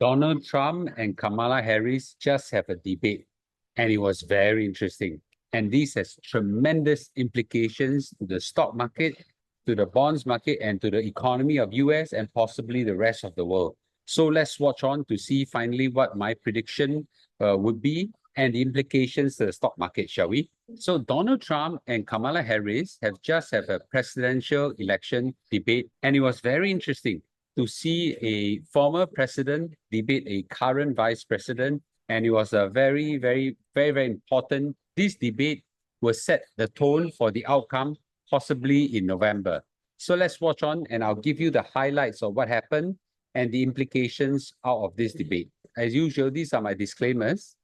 Donald Trump and Kamala Harris just have a debate, and it was very interesting. And this has tremendous implications to the stock market, to the bonds market, and to the economy of US and possibly the rest of the world. So let's watch on to see finally what my prediction would be and the implications to the stock market, shall we? So Donald Trump and Kamala Harris have just had a presidential election debate, and it was very interesting to see a former president debate a current vice president. And it was a very important. This debate will set the tone for the outcome, possibly in November. So let's watch on, and I'll give you the highlights of what happened and the implications out of this debate. As usual, these are my disclaimers.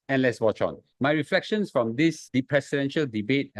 And let's watch on. My reflections from the presidential debate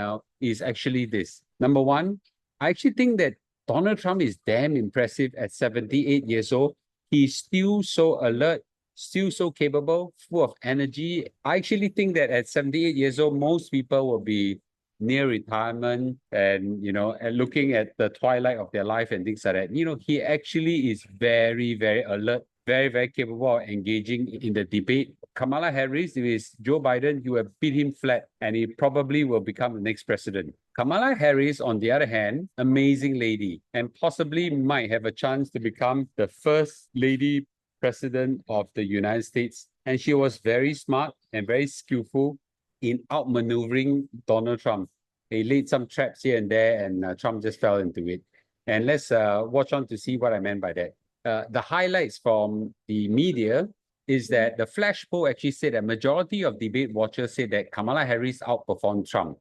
is actually this. Number one, I actually think that Donald Trump is damn impressive at 78 years old. He's still so alert, still so capable, full of energy. I actually think that at 78 years old, most people will be near retirement and, and looking at the twilight of their life and things like that. He actually is very alert, very capable of engaging in the debate. Kamala Harris, if it's Joe Biden, you will beat him flat and he probably will become the next president. Kamala Harris, on the other hand, amazing lady and possibly might have a chance to become the first lady president of the United States. And she was very smart and very skillful in outmaneuvering Donald Trump. He laid some traps here and there, and Trump just fell into it. And let's watch on to see what I meant by that. The highlights from the media is that the flash poll actually said that majority of debate watchers said that Kamala Harris outperformed Trump.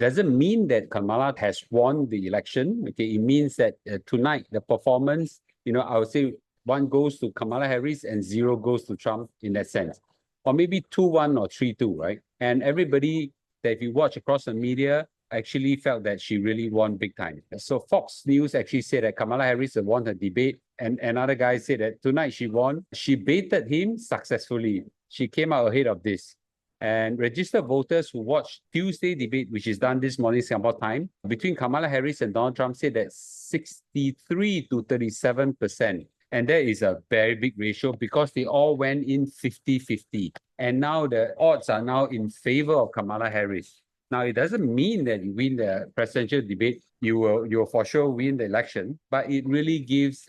Doesn't mean that Kamala has won the election. Okay, it means that tonight the performance, I would say one goes to Kamala Harris and zero goes to Trump in that sense, or maybe 2-1 or 3-2, right? And everybody that if you watch across the media actually felt that she really won big time. So Fox News actually said that Kamala Harris won her debate, and another guy said that tonight she won. She baited him successfully. She came out ahead of this. And registered voters who watched Tuesday debate, which is done this morning Singapore time, between Kamala Harris and Donald Trump, said that 63 to 37%. And that is a very big ratio because they all went in 50-50. And now the odds are now in favor of Kamala Harris. Now, it doesn't mean that you win the presidential debate, you will for sure win the election, but it really gives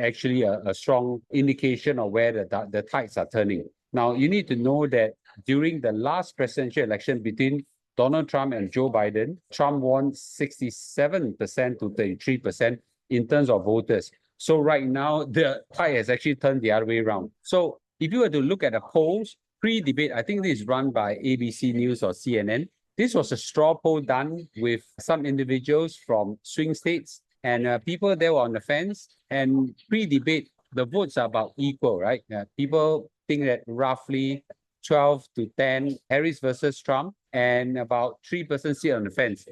actually a strong indication of where the tides are turning. Now, you need to know that during the last presidential election between Donald Trump and Joe Biden, Trump won 67% to 33% in terms of voters. So right now, the tide has actually turned the other way around. So if you were to look at the polls, pre-debate, I think this is run by ABC News or CNN. This was a straw poll done with some individuals from swing states, and people there were on the fence. And pre-debate, the votes are about equal, right? People think that roughly 12 to 10, Harris versus Trump, and about 3% sit on the fence.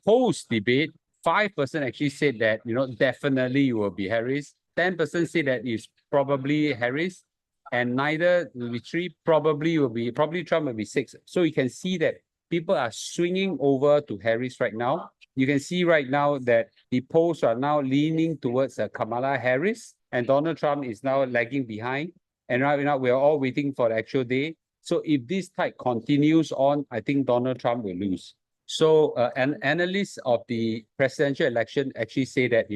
Post-debate, 5% actually said that, definitely it will be Harris. 10% said that it's probably Harris, and neither will be 3, probably Trump will be 6. So you can see that people are swinging over to Harris right now. You can see right now that the polls are now leaning towards Kamala Harris, and Donald Trump is now lagging behind. And right now, we're all waiting for the actual day. So if this tide continues on, I think Donald Trump will lose. So an analyst of the presidential election actually say that,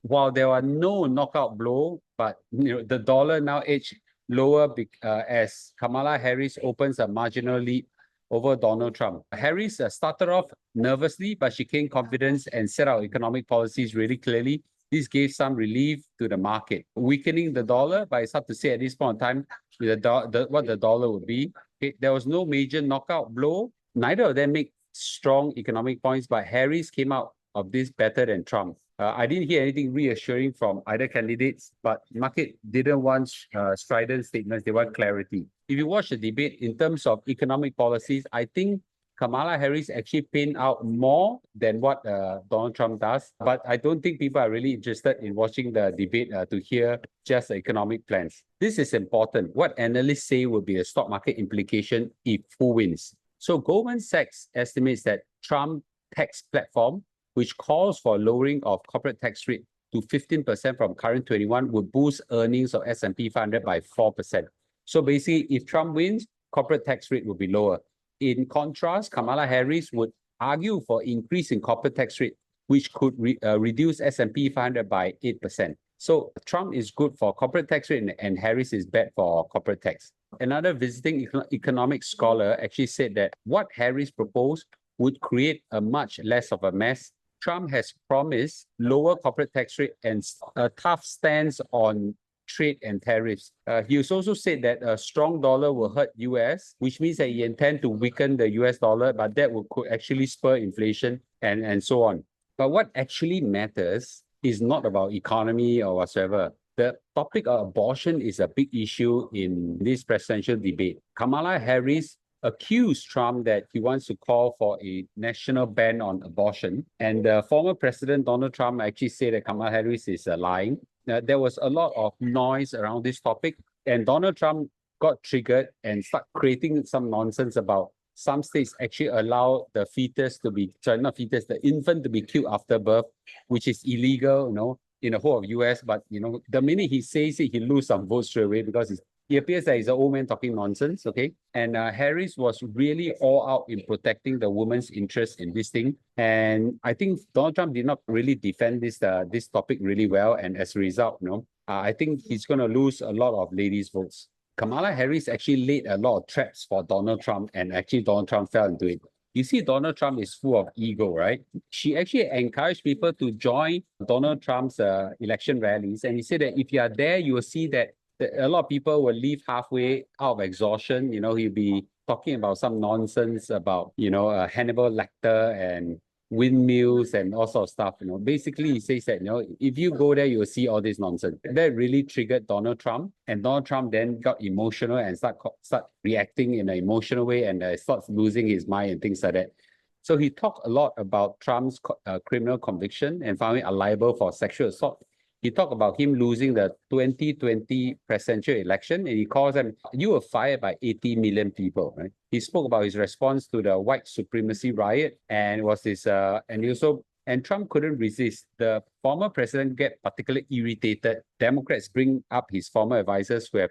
while there are no knockout blow, but the dollar now edged lower as Kamala Harris opens a marginal lead over Donald Trump. Harris started off nervously, but she gained confidence and set out economic policies really clearly. This gave some relief to the market, weakening the dollar, but it's hard to say at this point in time what the dollar would be. Okay, there was no major knockout blow. Neither of them make strong economic points, but Harris came out of this better than Trump. I didn't hear anything reassuring from either candidates, but market didn't want strident statements. They want clarity. If you watch the debate in terms of economic policies, I think Kamala Harris actually paint out more than what Donald Trump does. But I don't think people are really interested in watching the debate to hear just the economic plans. This is important. What analysts say will be a stock market implication if who wins. So Goldman Sachs estimates that Trump tax platform, which calls for lowering of corporate tax rate, to 15% from current 21 would boost earnings of S&P 500 by 4%. So basically, if Trump wins, corporate tax rate will be lower. In contrast, Kamala Harris would argue for increase in corporate tax rate, which could reduce S&P 500 by 8%. So Trump is good for corporate tax rate and Harris is bad for corporate tax. Another visiting economic scholar actually said that what Harris proposed would create a much less of a mess. Trump has promised lower corporate tax rate and a tough stance on trade and tariffs. He has also said that a strong dollar will hurt US, which means that he intends to weaken the US dollar, but that could actually spur inflation and so on. But what actually matters is not about economy or whatsoever. The topic of abortion is a big issue in this presidential debate. Kamala Harris accused Trump that he wants to call for a national ban on abortion. And former President Donald Trump actually said that Kamala Harris is lying. There was a lot of noise around this topic, and Donald Trump got triggered and started creating some nonsense about some states actually allow the the infant to be killed after birth, which is illegal, in the whole of US. But, the minute he says it, he loses some votes straight away because he appears that he's an old man talking nonsense, okay? And Harris was really all out in protecting the woman's interest in this thing. And I think Donald Trump did not really defend this topic really well. And as a result, I think he's going to lose a lot of ladies' votes. Kamala Harris actually laid a lot of traps for Donald Trump, and actually Donald Trump fell into it. You see, Donald Trump is full of ego, right? She actually encouraged people to join Donald Trump's election rallies. And he said that if you are there, you will see that a lot of people will leave halfway out of exhaustion. He'll be talking about some nonsense about, Hannibal Lecter and windmills and all sorts of stuff. Basically, he says that, if you go there, you'll see all this nonsense. That really triggered Donald Trump. And Donald Trump then got emotional and start reacting in an emotional way and starts losing his mind and things like that. So he talked a lot about Trump's criminal conviction and found it liable for sexual assault. He talked about him losing the 2020 presidential election, and he calls them, you were fired by 80 million people, right? He spoke about his response to the white supremacy riot, and and Trump couldn't resist. The former president get particularly irritated. Democrats bring up his former advisors who have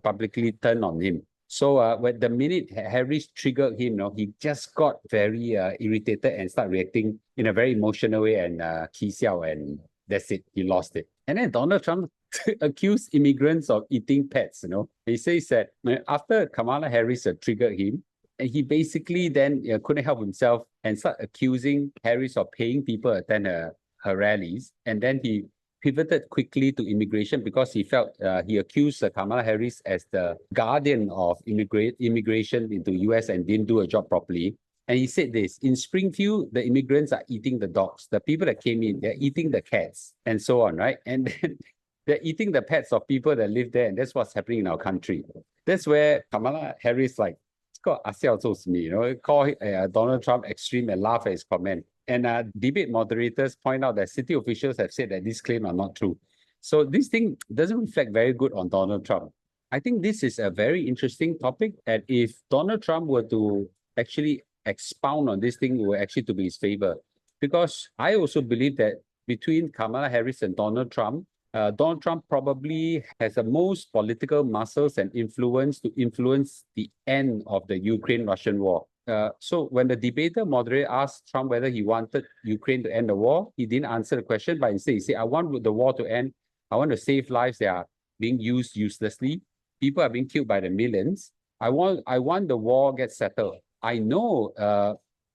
publicly turned on him. So when the minute Harris triggered him, he just got very irritated and started reacting in a very emotional way and and that's it. He lost it. And then Donald Trump accused immigrants of eating pets. He says that after Kamala Harris triggered him, and he basically then couldn't help himself and started accusing Harris of paying people to attend her rallies. And then he pivoted quickly to immigration because he felt he accused Kamala Harris as the guardian of immigration into US and didn't do a job properly. And he said this, in Springfield, the immigrants are eating the dogs. The people that came in, they're eating the cats and so on, right? And then they're eating the pets of people that live there. And that's what's happening in our country. That's where Kamala Harris, call Donald Trump extreme and laugh at his comment. And debate moderators point out that city officials have said that these claims are not true. So this thing doesn't reflect very good on Donald Trump. I think this is a very interesting topic. And if Donald Trump were to actually expound on this thing, will actually to be his favor. Because I also believe that between Kamala Harris and Donald Trump probably has the most political muscles and influence to influence the end of the Ukraine-Russian war. So when the debater moderator asked Trump whether he wanted Ukraine to end the war, he didn't answer the question, but instead he said, I want the war to end. I want to save lives that are being used uselessly. People are being killed by the millions. I want the war get settled. I know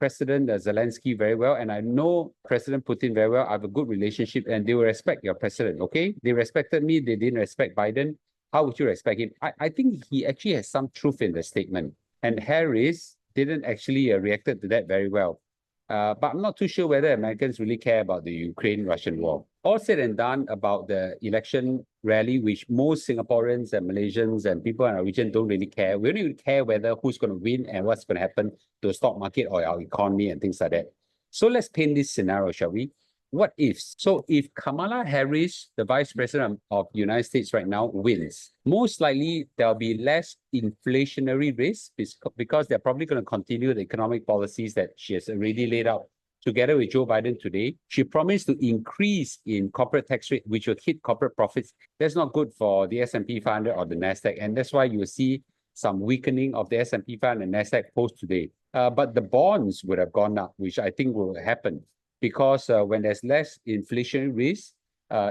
President Zelensky very well, and I know President Putin very well. I have a good relationship, and they will respect your president, okay? They respected me. They didn't respect Biden. How would you respect him? I think he actually has some truth in the statement. And Harris didn't actually reacted to that very well. But I'm not too sure whether Americans really care about the Ukraine-Russian war. All said and done about the election rally, which most Singaporeans and Malaysians and people in our region don't really care. We don't even care whether who's going to win and what's going to happen to the stock market or our economy and things like that. So let's paint this scenario, shall we? What if? So if Kamala Harris, the Vice President of the United States right now, wins, most likely there'll be less inflationary risk because they're probably going to continue the economic policies that she has already laid out together with Joe Biden today. She promised to increase in corporate tax rate, which will hit corporate profits. That's not good for the S&P 500 or the Nasdaq, and that's why you will see some weakening of the S&P 500 and Nasdaq post today. But the bonds would have gone up, which I think will happen because when there's less inflation risk,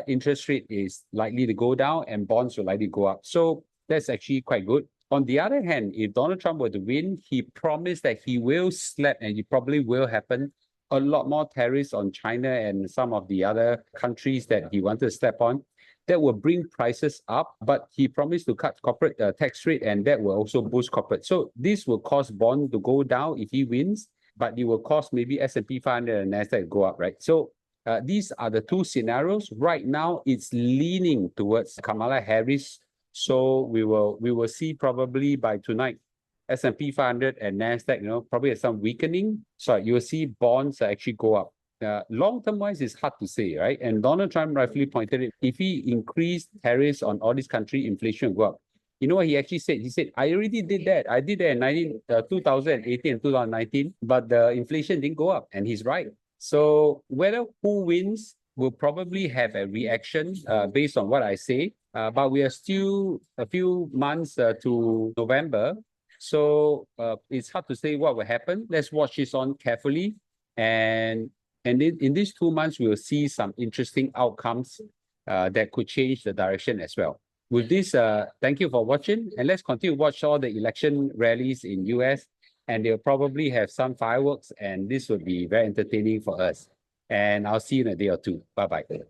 interest rate is likely to go down and bonds will likely go up. So that's actually quite good. On the other hand, if Donald Trump were to win, he promised that he will slap, and it probably will happen, a lot more tariffs on China and some of the other countries that he wanted to slap on. That will bring prices up, but he promised to cut corporate tax rate, and that will also boost corporate. So this will cause bond to go down if he wins, but it will cause maybe S&P 500 and Nasdaq to go up, right? So these are the two scenarios. Right now, it's leaning towards Kamala Harris. So we will see probably by tonight, S&P 500 and Nasdaq, probably some weakening. So you will see bonds actually go up. Long-term wise, it's hard to say, right? And Donald Trump rightfully pointed it. If he increased tariffs on all these countries, inflation will go up. You know what he actually said? He said, I already did that. I did that in 2018 and 2019, but the inflation didn't go up. And he's right. So whether who wins will probably have a reaction based on what I say. But we are still a few months to November. So it's hard to say what will happen. Let's watch this on carefully. And in these 2 months, we will see some interesting outcomes that could change the direction as well. With this, thank you for watching. And let's continue to watch all the election rallies in US. And they'll probably have some fireworks. And this will be very entertaining for us. And I'll see you in a day or two. Bye-bye.